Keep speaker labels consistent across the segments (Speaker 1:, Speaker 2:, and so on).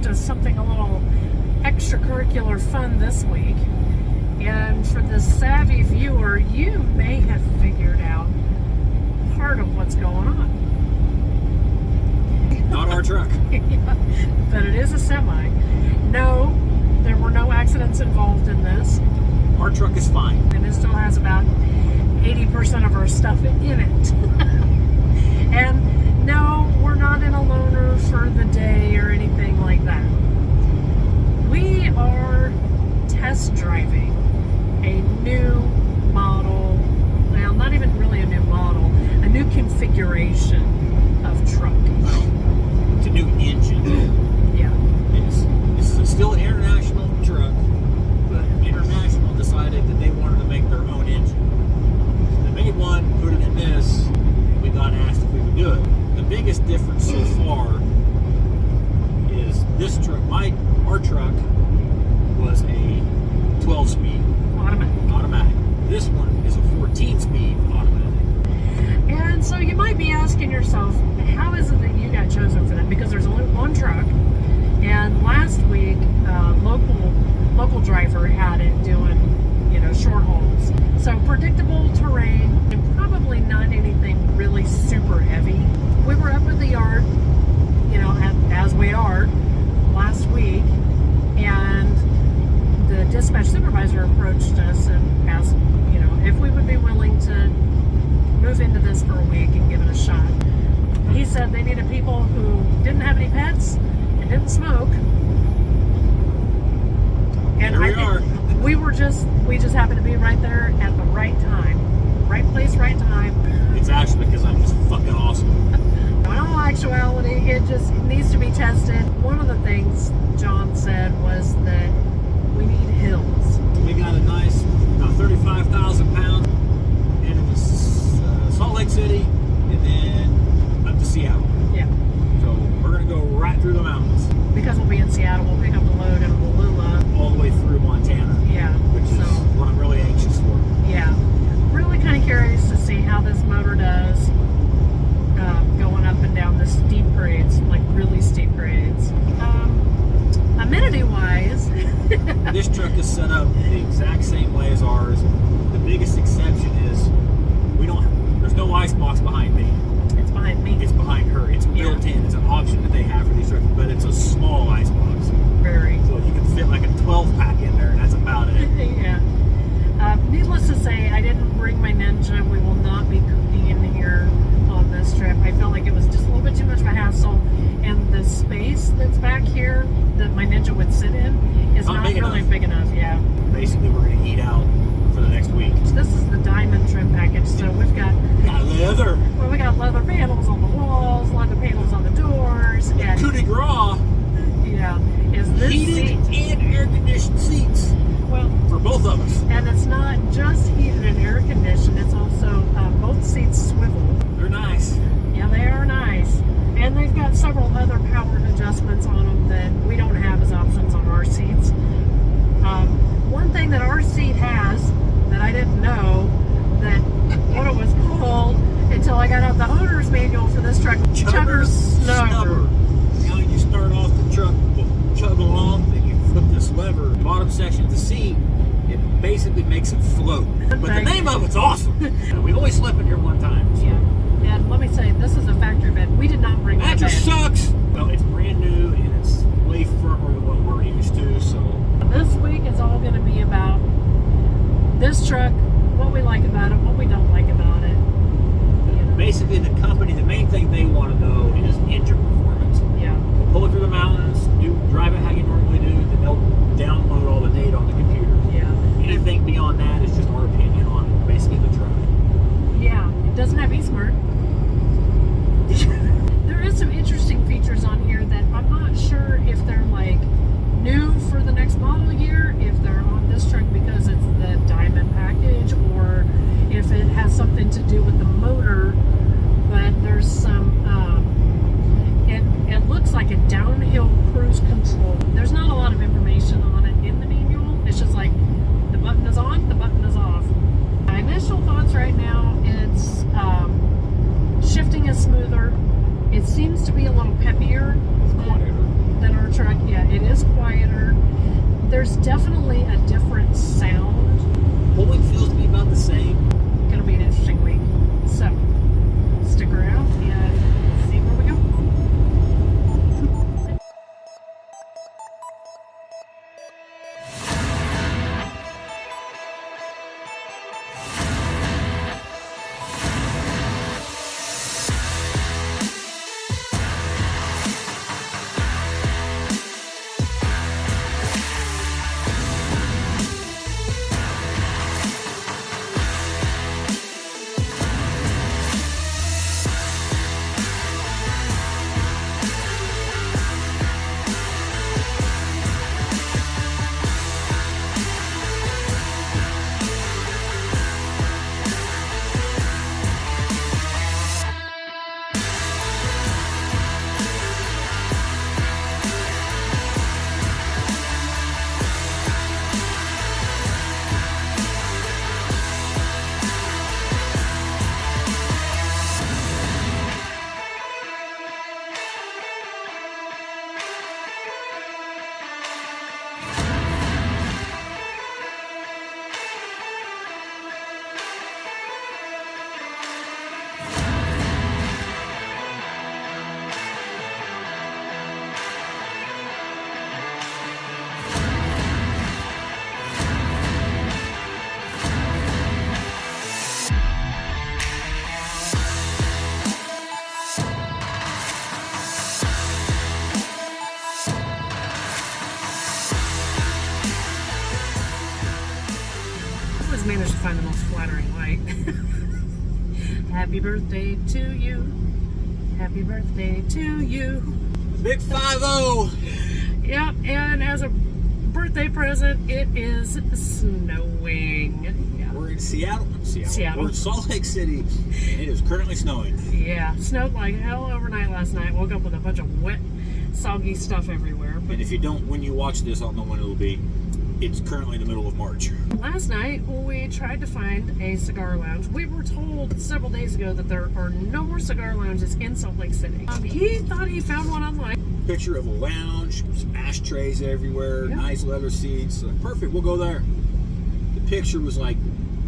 Speaker 1: to something a little extracurricular fun this week. And for the savvy viewer, you may have figured out part of what's going on.
Speaker 2: Not our truck.
Speaker 1: Yeah, but it is a semi. No, there were no accidents involved in this.
Speaker 2: Our truck is fine.
Speaker 1: And it still has about 80% of our stuff in it. And no, we're not in a loaner for the day or anything like that. We are test driving a new model, well, not even really a new model, a new configuration of truck.
Speaker 2: Well, it's a new engine.
Speaker 1: Yeah.
Speaker 2: This is still an international truck, but International decided that they wanted to make their own engine. So they made one, put it in this, and we got asked if we would do it. The biggest difference so far is this truck, our truck was a 12-speed automatic. This one is a 14-speed automatic.
Speaker 1: And so you might be asking yourself, how is it that you got chosen for that? Because there's only one truck, and last week, local driver had it doing, short hauls. So predictable terrain, and probably not anything really super heavy. We were up at the yard, as we are, last week, and the dispatch supervisor approached us and asked, if we would be willing to move into this for a week and give it a shot. He said they needed people who didn't have any pets and didn't smoke. And
Speaker 2: Here we are.
Speaker 1: We just happened to be right there at the right time. Right place, right time.
Speaker 2: It's actually because I'm just fucking awesome.
Speaker 1: In all actuality, it just needs to be tested. One of the things John said was that we need hills.
Speaker 2: We got a nice, about 35,000 pounds into Salt Lake City and then up to Seattle.
Speaker 1: Yeah.
Speaker 2: So we're going to go right through the mountains.
Speaker 1: Because we'll be in Seattle, we'll pick up the load in Wallula.
Speaker 2: All the way through Montana.
Speaker 1: Yeah.
Speaker 2: Which is what I'm really anxious for.
Speaker 1: Yeah. Really kind of curious to see how this motor does going up and down the steep grades, like really steep grades. Amenity-wise,
Speaker 2: this truck is set up the exact same way as ours. The biggest exception is there's no ice box behind me.
Speaker 1: It's behind me.
Speaker 2: It's behind her. It's built in. It's an option that they have for these trucks, but it's a small ice box.
Speaker 1: Very.
Speaker 2: So you can fit like a 12-pack in there, and that's about it.
Speaker 1: Yeah. Needless to say, I didn't bring my Ninja. We will not be cooking in here on this trip. I felt like it was just a little bit too much of a hassle, and the space that's back here that my Ninja would sit in is not really big enough. Yeah.
Speaker 2: Basically, we're going to eat out for the next week.
Speaker 1: This is the diamond trim package, so we've got
Speaker 2: leather.
Speaker 1: Well, we got leather panels on the walls, leather panels on the doors, and
Speaker 2: coup de grace.
Speaker 1: Yeah, is this
Speaker 2: heated
Speaker 1: seat
Speaker 2: and air-conditioned seats?
Speaker 1: Well,
Speaker 2: for both of us.
Speaker 1: And it's not just heated and air conditioned; it's also both seats swivel.
Speaker 2: They're nice.
Speaker 1: Yeah, they are nice, and they've got several other power adjustments on them that we don't have as options on our seats. One thing that our seat has that I didn't know that what it was called until I got out the owner's manual for this truck. Chugger snubber.
Speaker 2: Now you start off the truck, chug along, then you flip this lever, bottom section of the seat, it basically makes it float. But the name of it's awesome. We've only slept in here one time. So.
Speaker 1: Yeah, and let me say, this is a factory bed. We did not bring that bed.
Speaker 2: Mattress sucks! Well, it's brand new and it's way firmer than what we're used to, so.
Speaker 1: This week is all going to be about this truck, what we like about it, what we don't like about it.
Speaker 2: Basically, the company, the main thing they want to know is engine performance.
Speaker 1: Yeah.
Speaker 2: We'll pull it through the mountains, drive it how you normally do, then they'll download all the data on the computer.
Speaker 1: Yeah.
Speaker 2: Anything beyond that is just our opinion on basically the truck.
Speaker 1: Yeah, it doesn't have eSmart. There is some interesting features on here that I'm not sure if they're like new for the next model year, if they're on this truck because it's the Diamond package, or if it has something to do with the motor. But there's some, it looks like a downhill cruise control. There's not a lot of information on it in the manual. It's just like the button is on, the button is off. My initial thoughts right now, it's shifting is smoother. It seems to be a little peppier than than our truck. Yeah, it is quieter. There's definitely a different sound.
Speaker 2: Pulling feels to be about the same.
Speaker 1: Gonna be an interesting week. So, stick around and see where we go. Always managed to find the most flattering light. Happy birthday to you. Happy birthday to you.
Speaker 2: Big 5-0.
Speaker 1: Yep, and as a birthday present, it is snowing. Yeah.
Speaker 2: We're in Seattle.
Speaker 1: Seattle.
Speaker 2: We're in Salt Lake City, and it is currently snowing.
Speaker 1: Yeah, snowed like hell overnight last night. Woke up with a bunch of wet, soggy stuff everywhere. But
Speaker 2: And if you don't, when you watch this, I don't know when it'll be. It's currently in the middle of March.
Speaker 1: last night, we tried to find a cigar lounge. We were told several days ago that there are no more cigar lounges in Salt Lake City. He thought he found one online.
Speaker 2: Picture of a lounge, some ashtrays everywhere,
Speaker 1: Yeah.
Speaker 2: nice leather seats. Perfect, we'll go there. The picture was like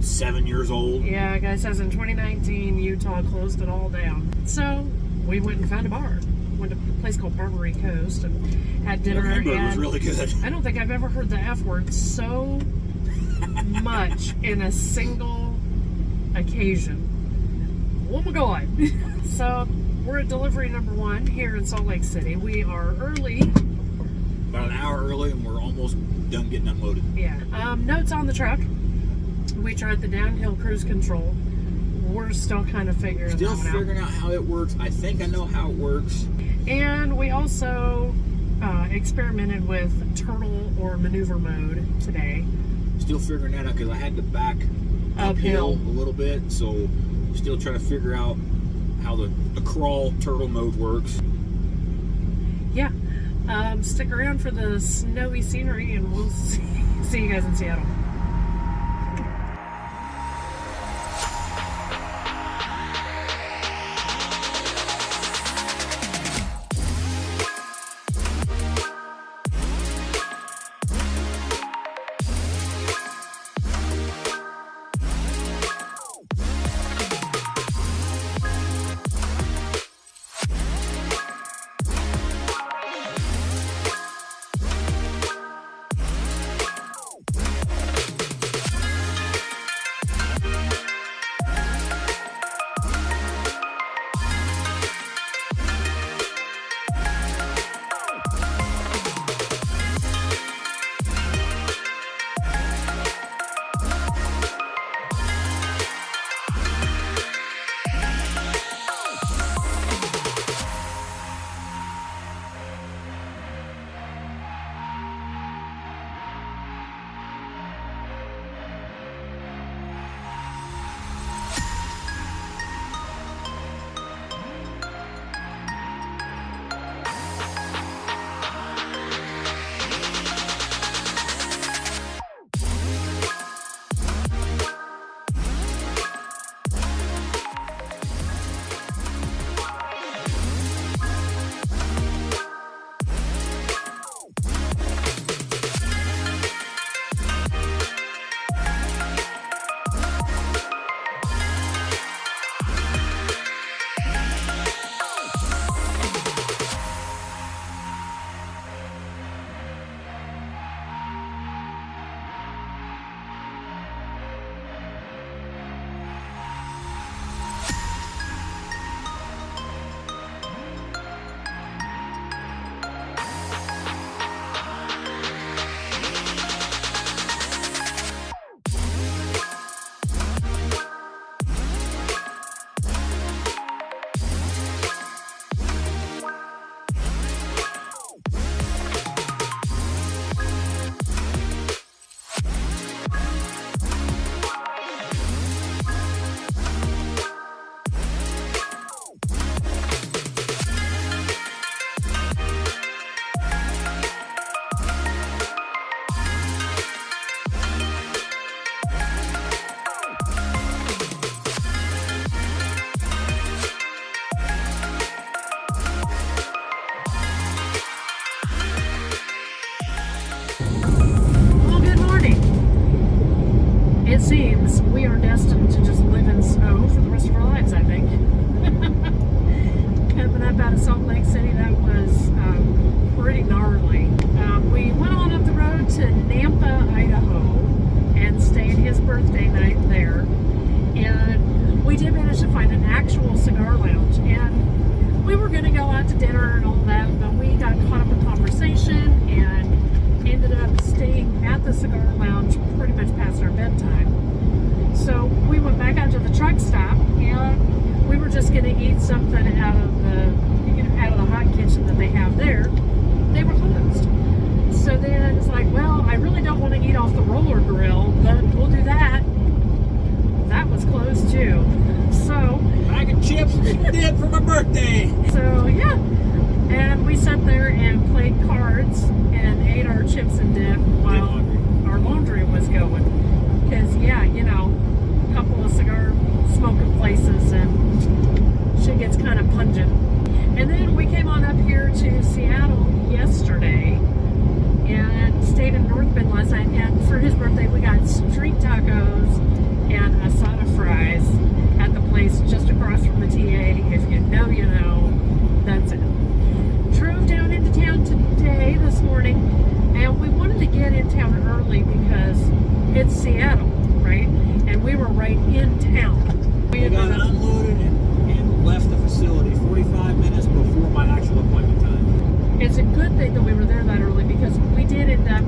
Speaker 2: 7 years old.
Speaker 1: Yeah, guy says in 2019, Utah closed it all down. So we went and found a bar. Went to a place called Barbary Coast and had dinner.
Speaker 2: The hamburger was
Speaker 1: and
Speaker 2: really good.
Speaker 1: I don't think I've ever heard the F word so much in a single occasion. Oh my God. So we're at delivery number 1 here in Salt Lake City. We are early.
Speaker 2: About an hour early, and we're almost done getting unloaded.
Speaker 1: Yeah. Notes on the truck. We tried the downhill cruise control. We're still kind of figuring
Speaker 2: Still
Speaker 1: that one out.
Speaker 2: figuring out how it works. I think I know how it works.
Speaker 1: And we also experimented with turtle or maneuver mode today.
Speaker 2: Still figuring that out because I had to back
Speaker 1: Uphill.
Speaker 2: a little bit. So still trying to figure out how the crawl turtle mode works.
Speaker 1: Yeah. Stick around for the snowy scenery and we'll see you guys in Seattle. seems we are destined to just live in snow for the rest of our lives, I think. Coming up out of Salt Lake City, that was pretty gnarly. We went on up the road to Nampa, Idaho, and stayed his birthday night there. And we did manage to find an actual cigar lounge. And we were going to go out to dinner and all that, but we got caught up in conversation and ended up staying at the cigar lounge pretty much past our bedtime. So we went back out to the truck stop, and we were just going to eat something out of the hot kitchen that they have there. They were closed. So then it's like, well, I really don't want to eat off the roller grill, but we'll do that. That was closed too. So
Speaker 2: Bag of chips and dip for my birthday.
Speaker 1: So yeah, and we sat there and played cards and ate our chips and dip while our laundry was going. Because yeah, you know, a couple of cigar smoking places and shit gets kind of pungent. And then we came on up here to Seattle yesterday and stayed in North Bend last night. And for his birthday, we got street tacos and asada fries at the place just across from the TA. If you know, you know. That's it. Drove down into town today, this morning, and we wanted to get in town early because it's Seattle, right? And we were right in town.
Speaker 2: We got unloaded and left the facility 45 minutes before my actual appointment time.
Speaker 1: It's a good thing that we were there that early because we did end up,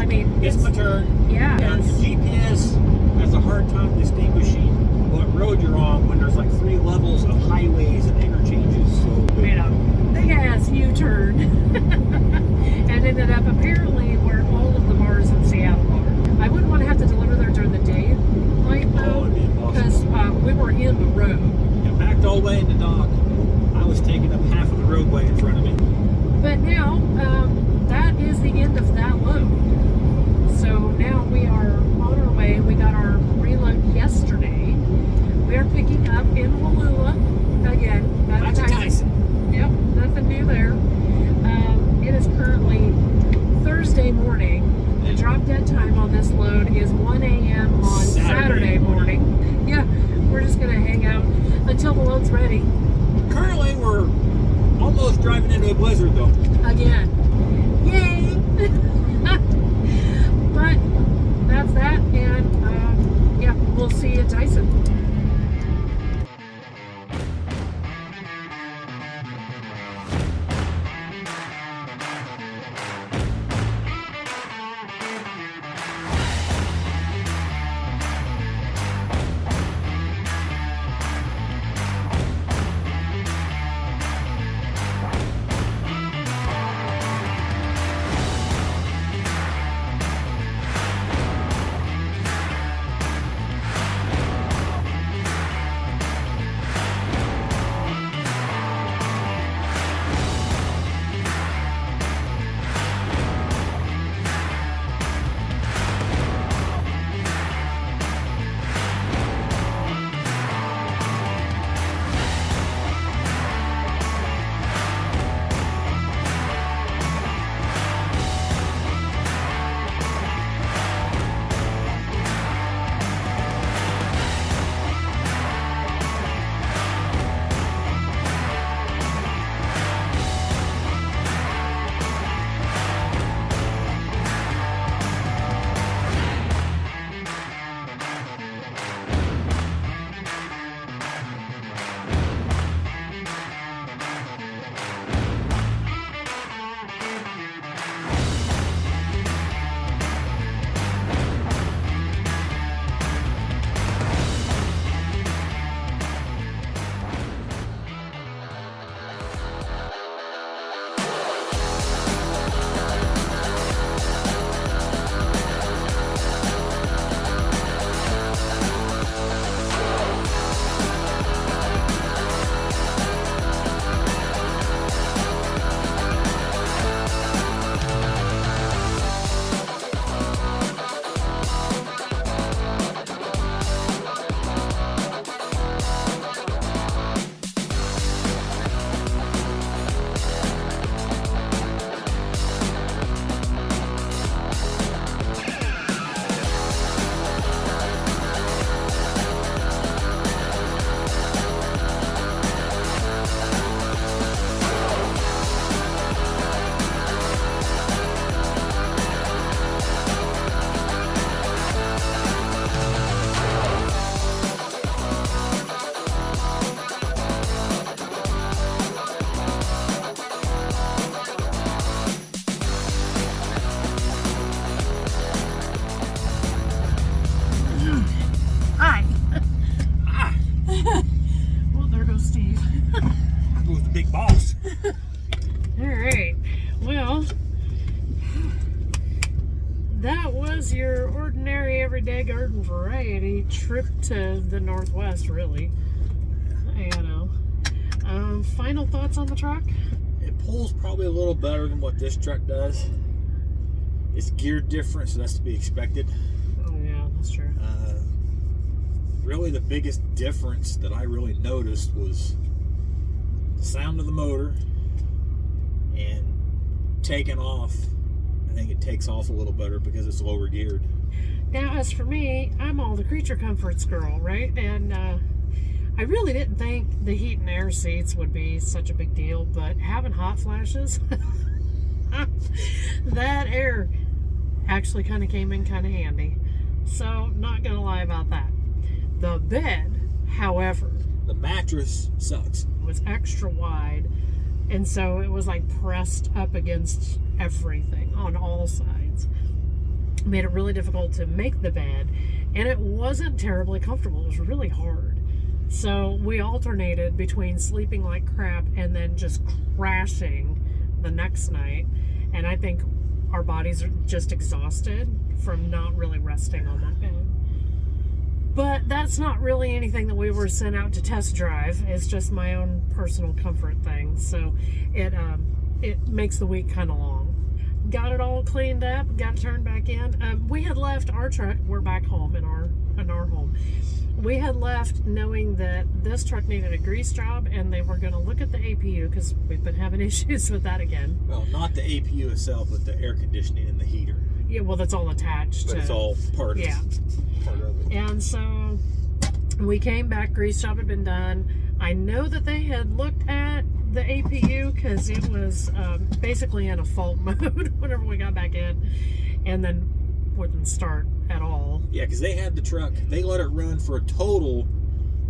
Speaker 1: I mean,
Speaker 2: It's my turn.
Speaker 1: Yeah.
Speaker 2: And the GPS has a hard time distinguishing what road you're on when there's like 3 levels of highways and interchanges. So
Speaker 1: made a big ass U-turn and ended up apparently where all of the bars in Seattle are. I wouldn't want to have to deliver there during the day, right?
Speaker 2: Oh, it'd be impossible.
Speaker 1: Because we were in the road.
Speaker 2: And backed all the way in the dock. I was taking up half of the roadway in front of me.
Speaker 1: But now, that is the end of that load. So now we are on our way. We got our reload yesterday. We are picking up in Wallula again.
Speaker 2: Back to Tyson.
Speaker 1: Yep, nothing new there. It is currently Thursday morning. The drop dead time on this load is 1 a.m. on Saturday morning. Yeah, we're just going to hang out until the load's ready.
Speaker 2: Currently, we're almost driving into a blizzard, though.
Speaker 1: Again. Yay! But that's that, and yeah, we'll see you at Tyson.
Speaker 2: big boss.
Speaker 1: All right. Well, that was your ordinary everyday garden variety trip to the Northwest, really. You know. Final thoughts on the truck?
Speaker 2: It pulls probably a little better than what this truck does. It's geared different, so that's to be expected.
Speaker 1: Oh yeah, that's true.
Speaker 2: Really, the biggest difference that I really noticed was the sound of the motor and taking off. I think it takes off a little better because it's lower geared.
Speaker 1: Now, as for me, I'm all the creature comforts girl, right? And I really didn't think the heat and air seats would be such a big deal, but having hot flashes, that air actually kind of came in kind of handy. So, not gonna lie about that. The bed, however,
Speaker 2: The mattress sucks.
Speaker 1: was extra wide, and so it was like pressed up against everything on all sides. Made it really difficult to make the bed, and it wasn't terribly comfortable. It was really hard. So we alternated between sleeping like crap and then just crashing the next night. And I think our bodies are just exhausted from not really resting on that bed. But that's not really anything that we were sent out to test drive. It's just my own personal comfort thing. So it makes the week kind of long. Got it all cleaned up, got it turned back in. We had left our truck. We're back home in our home. We had left knowing that this truck needed a grease job, and they were going to look at the APU because we've been having issues with that again.
Speaker 2: Well, not the APU itself, but the air conditioning and the heater.
Speaker 1: Yeah, well, that's all attached.
Speaker 2: But it's all part of it.
Speaker 1: And so we came back, grease job had been done. I know that they had looked at the APU because it was basically in a fault mode whenever we got back in, and then wouldn't start at all.
Speaker 2: Yeah, because they had the truck, they let it run for a total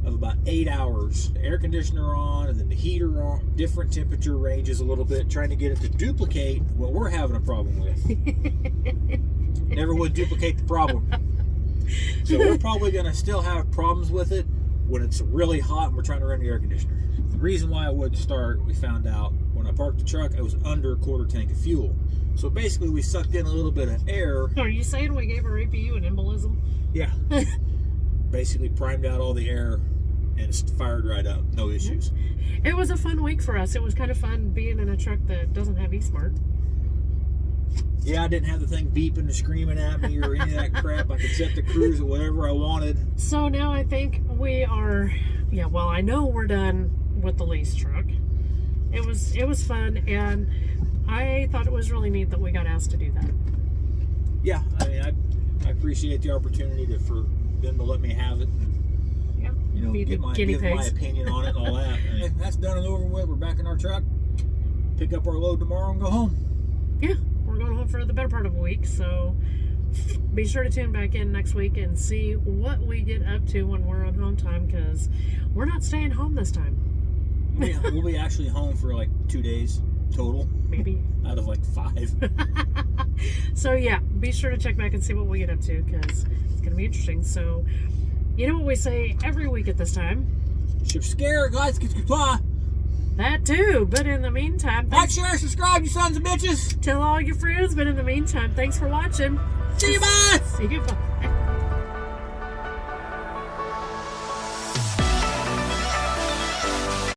Speaker 2: of about 8 hours. The air conditioner on, and then the heater on, different temperature ranges a little bit, trying to get it to duplicate what we're having a problem with. Never would duplicate the problem. So we're probably going to still have problems with it when it's really hot and we're trying to run the air conditioner. The reason why it wouldn't start, we found out when I parked the truck, I was under a quarter tank of fuel. So basically we sucked in a little bit of air.
Speaker 1: Are you saying we gave our APU an embolism?
Speaker 2: Yeah. Basically primed out all the air and it's fired right up. No issues.
Speaker 1: It was a fun week for us. It was kind of fun being in a truck that doesn't have eSmart.
Speaker 2: Yeah, I didn't have the thing beeping and screaming at me or any of that crap. I could set the cruise or whatever I wanted.
Speaker 1: So now I think we are, I know we're done with the lease truck. It was fun, and I thought it was really neat that we got asked to do that.
Speaker 2: Yeah, I mean, I appreciate the opportunity for them to let me have it. And,
Speaker 1: Be
Speaker 2: give
Speaker 1: the
Speaker 2: my
Speaker 1: guinea pigs.
Speaker 2: opinion on it and all that. And that's done and over with. We're back in our truck. Pick up our load tomorrow and go home.
Speaker 1: Yeah, we're going home for the better part of a week, so be sure to tune back in next week and see what we get up to when we're on home time, because we're not staying home this time.
Speaker 2: We'll be actually home for like 2 days total.
Speaker 1: Maybe.
Speaker 2: Out of like 5.
Speaker 1: So yeah, be sure to check back and see what we get up to, because it's going to be interesting. So, you know what we say every week at this time?
Speaker 2: Ship scare, guys, get supply.
Speaker 1: That too, but in the meantime,
Speaker 2: Like, share, subscribe, you sons of bitches.
Speaker 1: tell all your friends, but in the meantime, thanks for watching.
Speaker 2: See you, bye.
Speaker 1: See you, bye.